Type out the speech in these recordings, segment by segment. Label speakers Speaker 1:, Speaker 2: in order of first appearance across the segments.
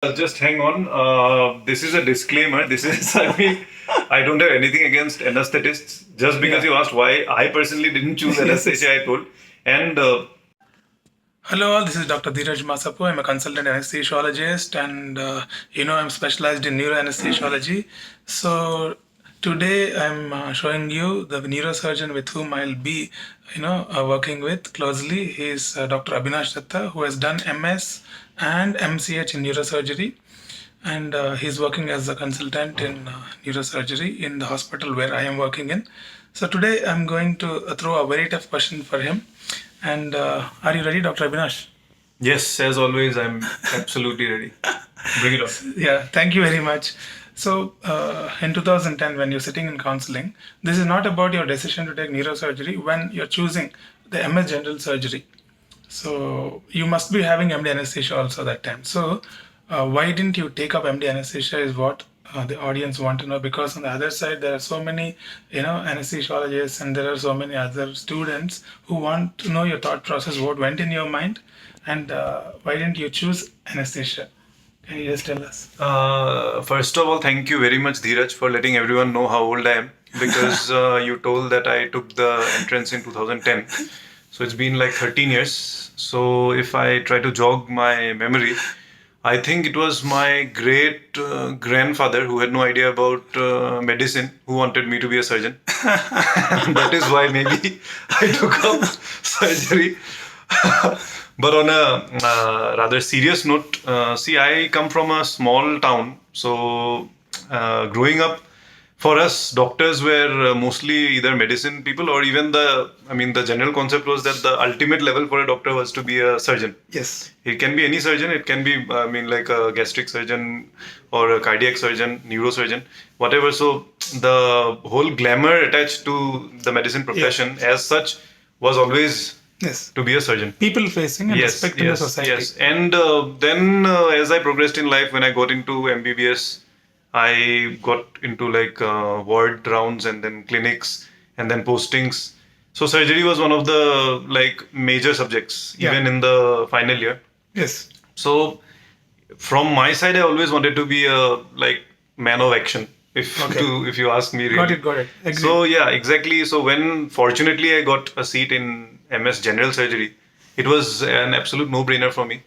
Speaker 1: Just hang on. This is a disclaimer. This is, I don't have anything against anesthetists. Just because you asked why I personally didn't choose anesthesia, I told. And
Speaker 2: Hello, all. This is Dr. Dheeraj Masapu. I'm a consultant anesthesiologist, and I'm specialized in neuroanesthesiology. So today I'm showing you the neurosurgeon with whom I'll be, working with closely. He's Dr. Abhinash Datta, who has done MS and MCH in neurosurgery, and he's working as a consultant in neurosurgery in the hospital where I am working in. So today I'm going to throw a very tough question for him. And are you ready, Dr. Abhinash?
Speaker 1: yes, as always, I'm absolutely ready. Bring it on.
Speaker 2: Yeah, thank you very much. So, in 2010, when you're sitting in counseling, this is not about your decision to take neurosurgery when you're choosing the MS general surgery. So, you must be having MD anesthesia also that time. So, why didn't you take up MD anesthesia is what the audience want to know, because on the other side there are so many anesthesiologists, and there are so many other students who want to know your thought process, what went in your mind, and why didn't you choose anesthesia. Can you just tell us?
Speaker 1: First of all, thank you very much, Dheeraj, for letting everyone know how old I am. Because you told that I took the entrance in 2010. So it's been like 13 years. So if I try to jog my memory, I think it was my great grandfather who had no idea about medicine who wanted me to be a surgeon. That is why maybe I took up surgery. But on a rather serious note, see, I come from a small town. So growing up, for us, doctors were mostly either medicine people or even the general concept was that the ultimate level for a doctor was to be a surgeon.
Speaker 2: Yes.
Speaker 1: It can be any surgeon. It can be, like a gastric surgeon or a cardiac surgeon, neurosurgeon, whatever. So the whole glamour attached to the medicine profession as such was always
Speaker 2: Yes.
Speaker 1: to be a surgeon.
Speaker 2: People facing and
Speaker 1: Yes,
Speaker 2: respect in the
Speaker 1: yes,
Speaker 2: society.
Speaker 1: yes. And then as I progressed in life, when I got into MBBS, I got into like ward rounds and then clinics and then postings. So surgery was one of the like major subjects
Speaker 2: Yeah.
Speaker 1: even in the final year.
Speaker 2: Yes.
Speaker 1: So from my side, I always wanted to be a like man of action. If
Speaker 2: Okay.
Speaker 1: if you ask me, really.
Speaker 2: Got it. Agreed.
Speaker 1: So yeah, exactly. So when fortunately I got a seat in MS General Surgery, it was an absolute no-brainer for me.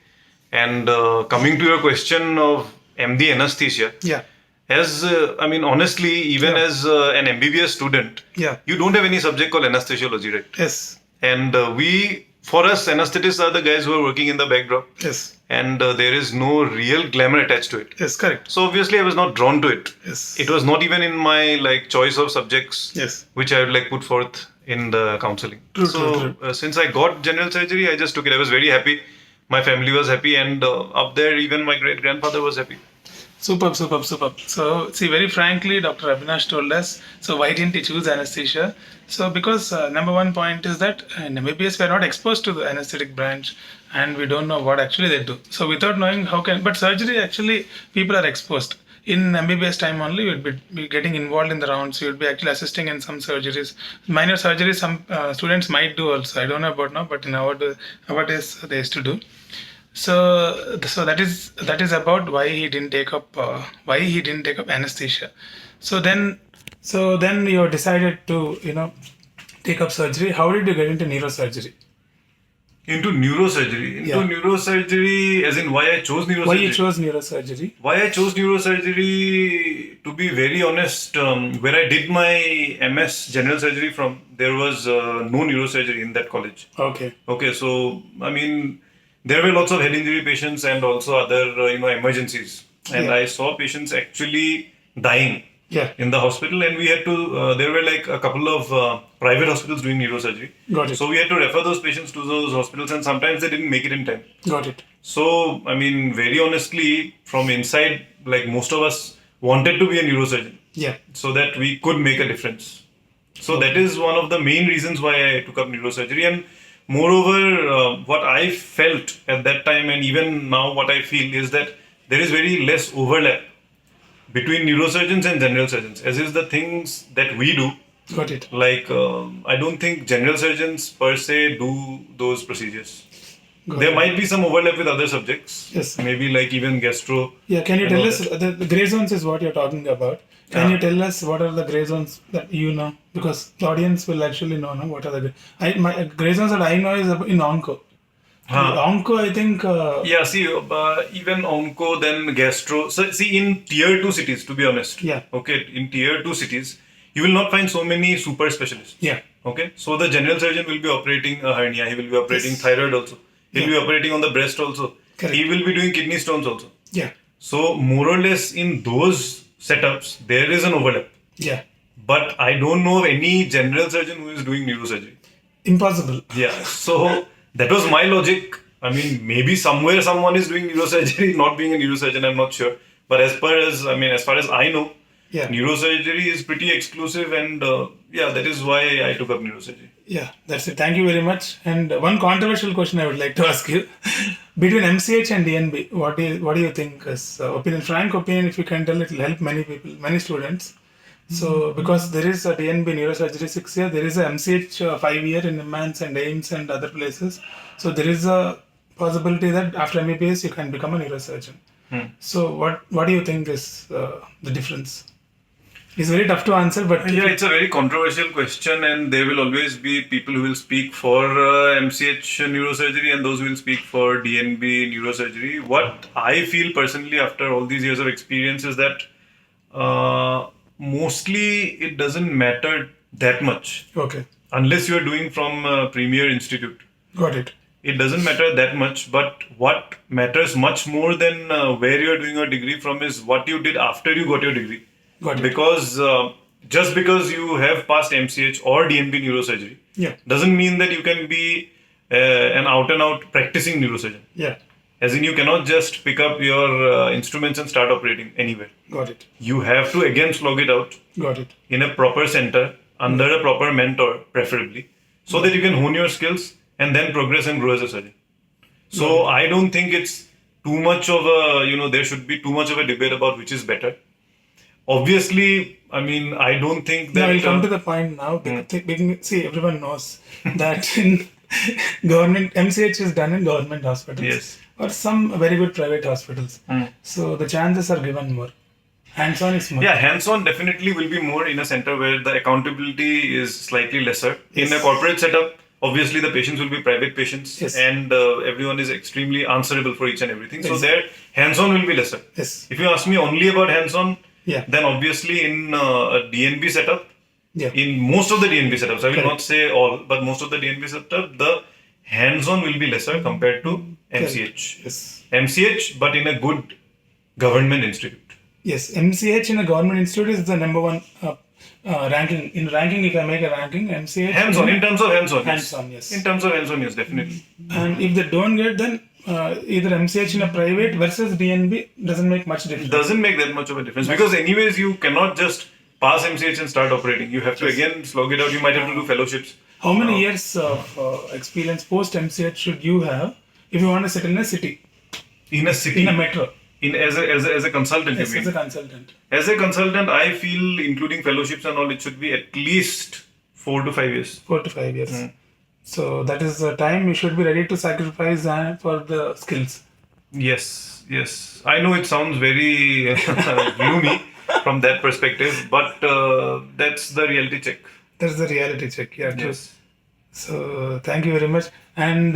Speaker 1: And coming to your question of MD anesthesia,
Speaker 2: Yeah.
Speaker 1: as honestly, even
Speaker 2: Yeah.
Speaker 1: as an MBBS student,
Speaker 2: Yeah.
Speaker 1: you don't have any subject called anesthesiology, right?
Speaker 2: Yes.
Speaker 1: And for us, anesthetists are the guys who are working in the backdrop,
Speaker 2: Yes.
Speaker 1: and there is no real glamour attached to it.
Speaker 2: Yes. Correct.
Speaker 1: So obviously, I was not drawn to it.
Speaker 2: Yes.
Speaker 1: It was not even in my like choice of subjects,
Speaker 2: Yes.
Speaker 1: which I would like put forth in the counseling.
Speaker 2: True,
Speaker 1: So
Speaker 2: true.
Speaker 1: since I got general surgery, I just took it. I was very happy. My family was happy, and up there, even my great grandfather was happy.
Speaker 2: Superb. So, see, very frankly, Dr. Avinash told us, so why didn't he choose anesthesia? So, because number one point is that in MBBS, we are not exposed to the anesthetic branch, and we don't know what actually they do. So, without knowing but surgery actually, people are exposed. In MBBS time only, you'd be getting involved in the rounds. You'd be actually assisting in some surgeries. Minor surgeries, some students might do also. I don't know about now, but in nowadays they used to do. So that is about why he didn't take up anesthesia. So then you decided to take up surgery. How did you get into neurosurgery?
Speaker 1: Into neurosurgery.
Speaker 2: Yeah.
Speaker 1: Neurosurgery, as in why I chose neurosurgery.
Speaker 2: Why you chose neurosurgery?
Speaker 1: Why I chose neurosurgery, to be very honest, where I did my MS general surgery from, there was no neurosurgery in that college.
Speaker 2: Okay.
Speaker 1: Okay, so there were lots of head injury patients and also other emergencies, and
Speaker 2: Yeah.
Speaker 1: I saw patients actually dying
Speaker 2: Yeah.
Speaker 1: in the hospital, and we had to. There were like a couple of private hospitals doing neurosurgery,
Speaker 2: Got it.
Speaker 1: so we had to refer those patients to those hospitals, and sometimes they didn't make it in time.
Speaker 2: Got it.
Speaker 1: So, very honestly, from inside, like most of us wanted to be a neurosurgeon
Speaker 2: Yeah.
Speaker 1: so that we could make a difference. So, that is one of the main reasons why I took up neurosurgery. And moreover, what I felt at that time, and even now, what I feel is that there is very less overlap between neurosurgeons and general surgeons, as is the things that we do.
Speaker 2: Got it.
Speaker 1: Like, I don't think general surgeons per se do those procedures. There might be some overlap with other subjects.
Speaker 2: Yes.
Speaker 1: Maybe like even gastro.
Speaker 2: Yeah, can you
Speaker 1: and
Speaker 2: tell
Speaker 1: all
Speaker 2: us,
Speaker 1: that.
Speaker 2: the gray zones is what you're talking about. Can
Speaker 1: Yeah.
Speaker 2: you tell us what are the gray zones that you know? Because the audience will actually know, no? What are the my gray zones that I know is in onco. Onco, I think.
Speaker 1: Yeah, see, even onco, then gastro. So, see, in tier 2 cities, to be honest.
Speaker 2: Yeah.
Speaker 1: Okay, in tier 2 cities, you will not find so many super specialists.
Speaker 2: Yeah.
Speaker 1: Okay, so the general surgeon will be operating a hernia, he will be operating
Speaker 2: Yes.
Speaker 1: thyroid also, he'll
Speaker 2: Yeah.
Speaker 1: be operating on the breast also,
Speaker 2: Correct.
Speaker 1: he will be doing kidney stones also.
Speaker 2: Yeah.
Speaker 1: So, more or less in those setups, there is an overlap.
Speaker 2: Yeah.
Speaker 1: But I don't know of any general surgeon who is doing neurosurgery.
Speaker 2: Impossible.
Speaker 1: Yeah, so that was my logic. I mean, maybe somewhere someone is doing neurosurgery, not being a neurosurgeon, I'm not sure. But as far as I know,
Speaker 2: Yeah.
Speaker 1: neurosurgery is pretty exclusive, and that is why I took up neurosurgery.
Speaker 2: Yeah, that's it. Thank you very much. And one controversial question I would like to ask you: between MCH and DNB, what do you think is opinion? Frank opinion, if you can tell, it will help many people, many students. So because there is a DNB neurosurgery 6 year, there is a MCH 5 year in Imans and AIMS and other places. So there is a possibility that after MBBS you can become a neurosurgeon. So what do you think is the difference? It's very tough to answer, but
Speaker 1: Yeah, it's a very controversial question, and there will always be people who will speak for MCH neurosurgery and those who will speak for DNB neurosurgery. What I feel personally after all these years of experience is that mostly it doesn't matter that much
Speaker 2: okay,
Speaker 1: unless you are doing from a premier institute.
Speaker 2: got it.
Speaker 1: It doesn't matter that much, but what matters much more than where you are doing your degree from is what you did after you got your degree.
Speaker 2: Got it.
Speaker 1: Because just because you have passed MCH or DNB neurosurgery
Speaker 2: Yeah,
Speaker 1: doesn't mean that you can be an out and out practicing neurosurgeon.
Speaker 2: yeah,
Speaker 1: As in, you cannot just pick up your instruments and start operating anywhere.
Speaker 2: got it,
Speaker 1: You have to again slog it out
Speaker 2: got it.
Speaker 1: in a proper center under a proper mentor, preferably, so that you can hone your skills and then progress and grow as a surgeon. So I don't think it's too much of a, there should be too much of a debate about which is better. Obviously, I mean, I don't think that.
Speaker 2: Now we'll come to the point now. See, everyone knows that in government MCH is done in government hospitals,
Speaker 1: Yes.
Speaker 2: or some very good private hospitals. So the chances are given more. Hands-on is more.
Speaker 1: Yeah, hands-on definitely will be more in a center where the accountability is slightly lesser. In a corporate setup, obviously the patients will be private patients,
Speaker 2: Yes.
Speaker 1: and everyone is extremely answerable for each and everything. So
Speaker 2: Yes.
Speaker 1: their hands-on will be lesser.
Speaker 2: Yes.
Speaker 1: If you ask me only about hands-on,
Speaker 2: Yeah.
Speaker 1: then obviously in a DNB setup,
Speaker 2: Yeah.
Speaker 1: in most of the DNB setups, I will
Speaker 2: Correct.
Speaker 1: not say all, but most of the DNB setup, the hands-on will be lesser compared to MCH.
Speaker 2: Yes.
Speaker 1: MCH, but in a good government institute.
Speaker 2: Yes. MCH in a government institute is the number one ranking. In ranking, if I make a ranking, MCH.
Speaker 1: Hands-on, in terms of hands-on.
Speaker 2: Hands-on, yes.
Speaker 1: In terms of hands-on, yes, definitely.
Speaker 2: And if they don't get, then either MCH in a private versus DNB doesn't make much difference.
Speaker 1: Doesn't make that much of a difference because anyways you cannot just pass MCH and start operating. You have to again slog it out. You might have to do fellowships.
Speaker 2: How many years of experience post MCH should you have if you want to settle in a city,
Speaker 1: In a city,
Speaker 2: in a metro,
Speaker 1: as a consultant,
Speaker 2: yes,
Speaker 1: you
Speaker 2: as
Speaker 1: mean?
Speaker 2: a consultant?
Speaker 1: As a consultant, I feel including fellowships and all, it should be at least 4 to 5 years.
Speaker 2: 4 to 5 years. So that is the time you should be ready to sacrifice for the skills.
Speaker 1: Yes, yes. I know it sounds very gloomy from that perspective, but that's the reality check.
Speaker 2: That's the reality check. Yeah, true.
Speaker 1: Yes.
Speaker 2: So thank you very much. And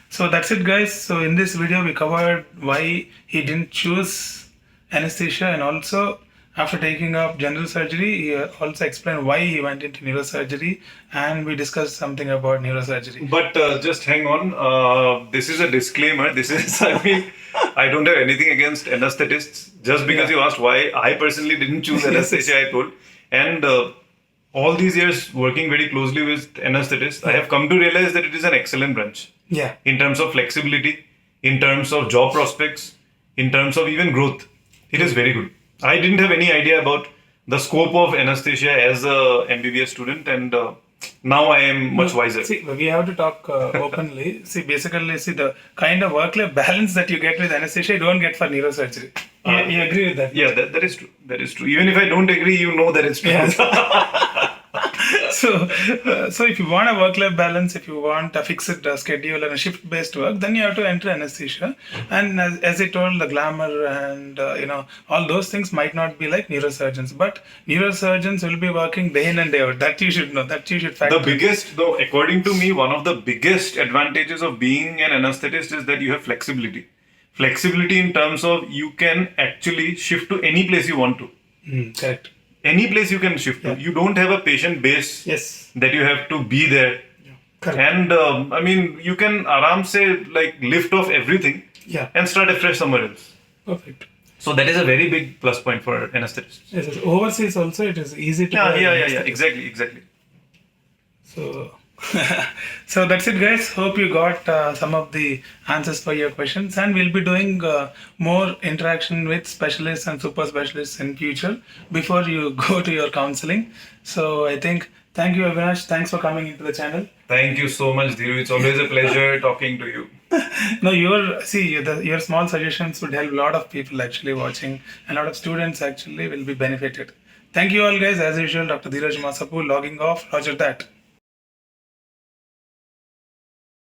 Speaker 2: so that's it, guys. So in this video, we covered why he didn't choose anesthesia, and also after taking up general surgery, he also explained why he went into neurosurgery, and we discussed something about neurosurgery.
Speaker 1: But just hang on. This is a disclaimer. I don't have anything against anesthetists. Just because you asked why, I personally didn't choose anesthesia, I told. And all these years working very closely with anesthetists, I have come to realize that it is an excellent branch.
Speaker 2: Yeah.
Speaker 1: In terms of flexibility, in terms of job prospects, in terms of even growth. It is very good. I didn't have any idea about the scope of anesthesia as a MBBS student, and now I am much wiser.
Speaker 2: See, we have to talk openly. Basically, the kind of work-life balance that you get with anesthesia, you don't get for neurosurgery. You agree with that?
Speaker 1: Yeah, that is true. That is true. Even if I don't agree, you know that it's true.
Speaker 2: Yes. So if you want a work-life balance, if you want a fixed schedule and a shift-based work, then you have to enter anesthesia. And as I told, the glamour and all those things might not be like neurosurgeons, but neurosurgeons will be working day in and day out. That you should know. That you should factor.
Speaker 1: The biggest, though, according to me, one of the biggest advantages of being an anesthetist is that you have flexibility. Flexibility in terms of you can actually shift to any place you want to.
Speaker 2: Correct.
Speaker 1: Any place you can shift to. You don't have a patient base
Speaker 2: Yes.
Speaker 1: that you have to be there.
Speaker 2: Correct.
Speaker 1: And I mean, you can aram say like lift off everything and start afresh somewhere else.
Speaker 2: Perfect.
Speaker 1: So that is a very big plus point for anesthetists.
Speaker 2: Yes, overseas also it is easy to.
Speaker 1: Yeah. Exactly.
Speaker 2: So, so that's it, guys. Hope you got some of the answers for your questions, and we'll be doing more interaction with specialists and super specialists in future before you go to your counseling. So I think thank you, Avinash. Thanks for coming into the channel.
Speaker 1: Thank you so much, Dhiru. It's always a pleasure talking to you.
Speaker 2: No, your small suggestions would help a lot of people actually watching, and a lot of students actually will be benefited. Thank you all, guys. As usual, Dr. Dheeraj Masapu logging off. Roger that.